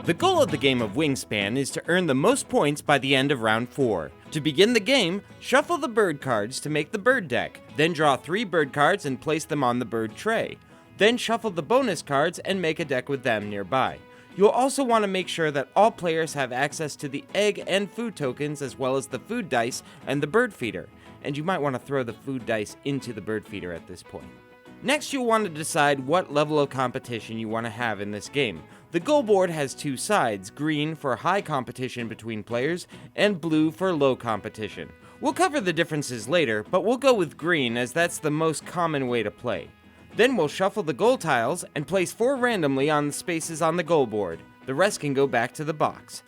The goal of the game of Wingspan is to earn the most points by the end of round 4. To begin the game, shuffle the bird cards to make the bird deck, then draw 3 bird cards and place them on the bird tray. Then shuffle the bonus cards and make a deck with them nearby. You'll also want to make sure that all players have access to the egg and food tokens as well as the food dice and the bird feeder, and you might want to throw the food dice into the bird feeder at this point. Next, you'll want to decide what level of competition you want to have in this game. The goal board has 2 sides, green for high competition between players, and blue for low competition. We'll cover the differences later, but we'll go with green as that's the most common way to play. Then we'll shuffle the goal tiles and place 4 randomly on the spaces on the goal board. The rest can go back to the box.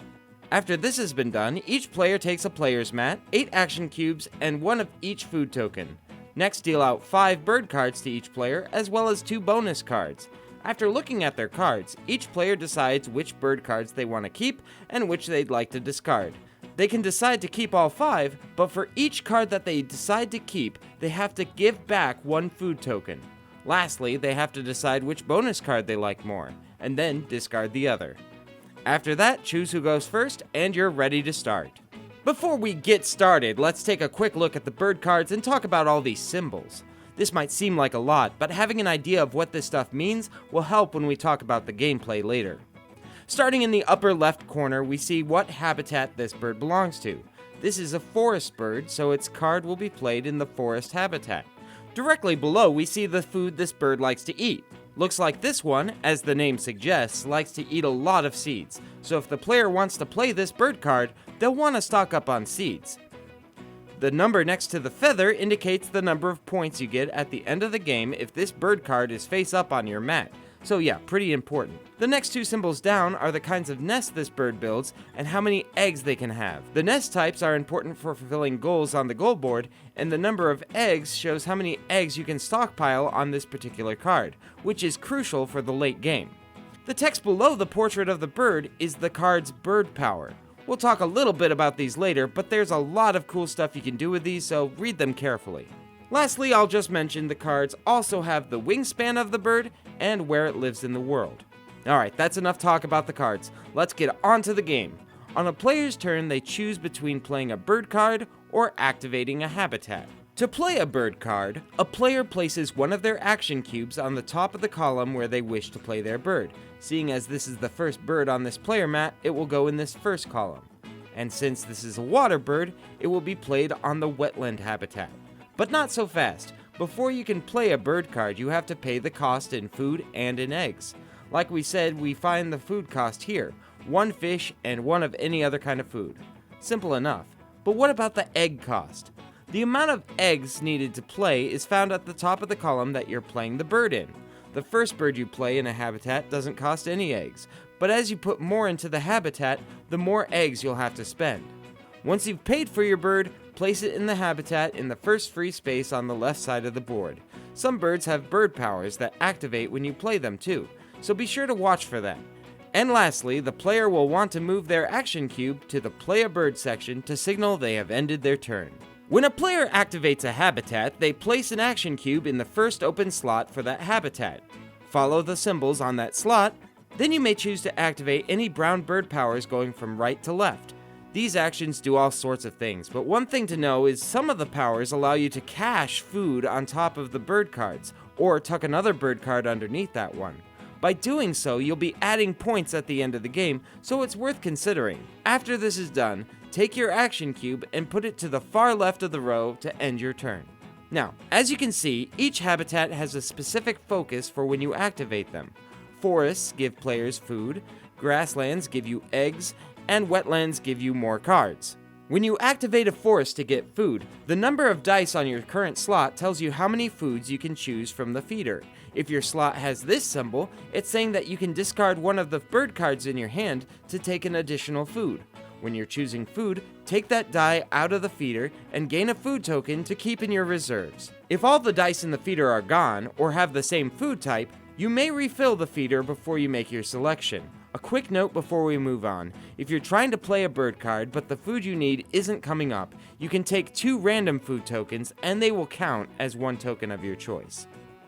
After this has been done, each player takes a player's mat, 8 action cubes, and 1 of each food token. Next, deal out 5 bird cards to each player, as well as 2 bonus cards. After looking at their cards, each player decides which bird cards they want to keep and which they'd like to discard. They can decide to keep all 5, but for each card that they decide to keep, they have to give back 1 food token. Lastly, they have to decide which bonus card they like more, and then discard the other. After that, choose who goes first, and you're ready to start. Before we get started, let's take a quick look at the bird cards and talk about all these symbols. This might seem like a lot, but having an idea of what this stuff means will help when we talk about the gameplay later. Starting in the upper left corner, we see what habitat this bird belongs to. This is a forest bird, so its card will be played in the forest habitat. Directly below, we see the food this bird likes to eat. Looks like this one, as the name suggests, likes to eat a lot of seeds, so if the player wants to play this bird card, they'll want to stock up on seeds. The number next to the feather indicates the number of points you get at the end of the game if this bird card is face up on your mat. So yeah, pretty important. The next 2 symbols down are the kinds of nests this bird builds and how many eggs they can have. The nest types are important for fulfilling goals on the goal board, and the number of eggs shows how many eggs you can stockpile on this particular card, which is crucial for the late game. The text below the portrait of the bird is the card's bird power. We'll talk a little bit about these later, but there's a lot of cool stuff you can do with these, so read them carefully. Lastly, I'll just mention the cards also have the wingspan of the bird and where it lives in the world. Alright, that's enough talk about the cards. Let's get on to the game. On a player's turn, they choose between playing a bird card or activating a habitat. To play a bird card, a player places one of their action cubes on the top of the column where they wish to play their bird. Seeing as this is the first bird on this player mat, it will go in this first column. And since this is a water bird, it will be played on the wetland habitat. But not so fast. Before you can play a bird card, you have to pay the cost in food and in eggs. Like we said, we find the food cost here, 1 fish and 1 of any other kind of food. Simple enough. But what about the egg cost? The amount of eggs needed to play is found at the top of the column that you're playing the bird in. The first bird you play in a habitat doesn't cost any eggs, but as you put more into the habitat, the more eggs you'll have to spend. Once you've paid for your bird, place it in the habitat in the first free space on the left side of the board. Some birds have bird powers that activate when you play them too, so be sure to watch for that. And lastly, the player will want to move their action cube to the Play a Bird section to signal they have ended their turn. When a player activates a habitat, they place an action cube in the first open slot for that habitat. Follow the symbols on that slot, then you may choose to activate any brown bird powers going from right to left. These actions do all sorts of things, but one thing to know is some of the powers allow you to cache food on top of the bird cards, or tuck another bird card underneath that one. By doing so, you'll be adding points at the end of the game, so it's worth considering. After this is done, take your action cube and put it to the far left of the row to end your turn. Now, as you can see, each habitat has a specific focus for when you activate them. Forests give players food, grasslands give you eggs, and wetlands give you more cards. When you activate a forest to get food, the number of dice on your current slot tells you how many foods you can choose from the feeder. If your slot has this symbol, it's saying that you can discard one of the bird cards in your hand to take an additional food. When you're choosing food, take that die out of the feeder and gain a food token to keep in your reserves. If all the dice in the feeder are gone or have the same food type, you may refill the feeder before you make your selection. A quick note before we move on, if you're trying to play a bird card but the food you need isn't coming up, you can take 2 random food tokens and they will count as 1 token of your choice.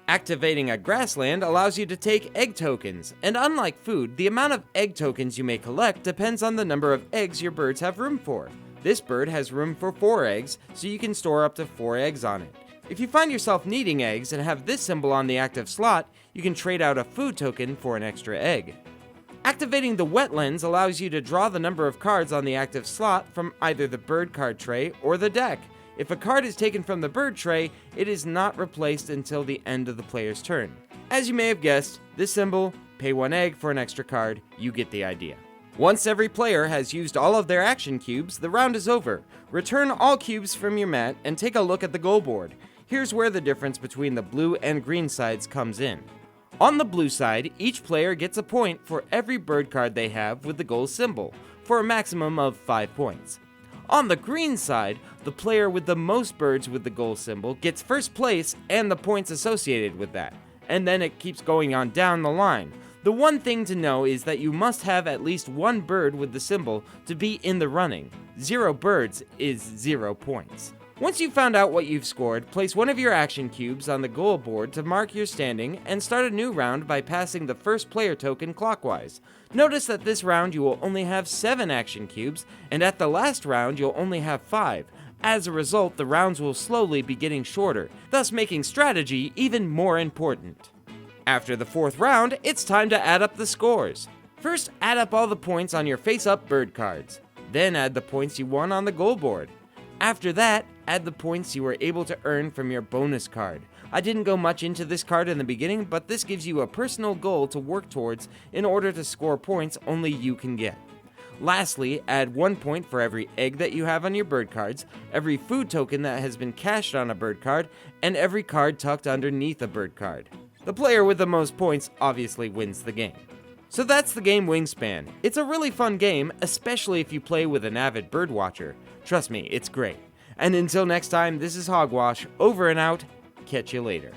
Activating a grassland allows you to take egg tokens, and unlike food, the amount of egg tokens you may collect depends on the number of eggs your birds have room for. This bird has room for 4 eggs, so you can store up to 4 eggs on it. If you find yourself needing eggs and have this symbol on the active slot, you can trade out a food token for an extra egg. Activating the wetlands allows you to draw the number of cards on the active slot from either the bird card tray or the deck. If a card is taken from the bird tray, it is not replaced until the end of the player's turn. As you may have guessed, this symbol, pay 1 egg for an extra card, you get the idea. Once every player has used all of their action cubes, the round is over. Return all cubes from your mat and take a look at the goal board. Here's where the difference between the blue and green sides comes in. On the blue side, each player gets a point for every bird card they have with the goal symbol, for a maximum of 5 points. On the green side, the player with the most birds with the goal symbol gets first place and the points associated with that, and then it keeps going on down the line. The one thing to know is that you must have at least 1 bird with the symbol to be in the running. 0 birds is 0 points. Once you've found out what you've scored, place one of your action cubes on the goal board to mark your standing and start a new round by passing the first player token clockwise. Notice that this round you will only have 7 action cubes, and at the last round you'll only have 5. As a result, the rounds will slowly be getting shorter, thus making strategy even more important. After the 4th round, it's time to add up the scores. First, add up all the points on your face-up bird cards. Then add the points you won on the goal board. After that, add the points you were able to earn from your bonus card. I didn't go much into this card in the beginning, but this gives you a personal goal to work towards in order to score points only you can get. Lastly, add 1 point for every egg that you have on your bird cards, every food token that has been cashed on a bird card, and every card tucked underneath a bird card. The player with the most points obviously wins the game. So that's the game Wingspan. It's a really fun game, especially if you play with an avid bird watcher. Trust me, it's great. And until next time, this is Hogwash, over and out. Catch you later.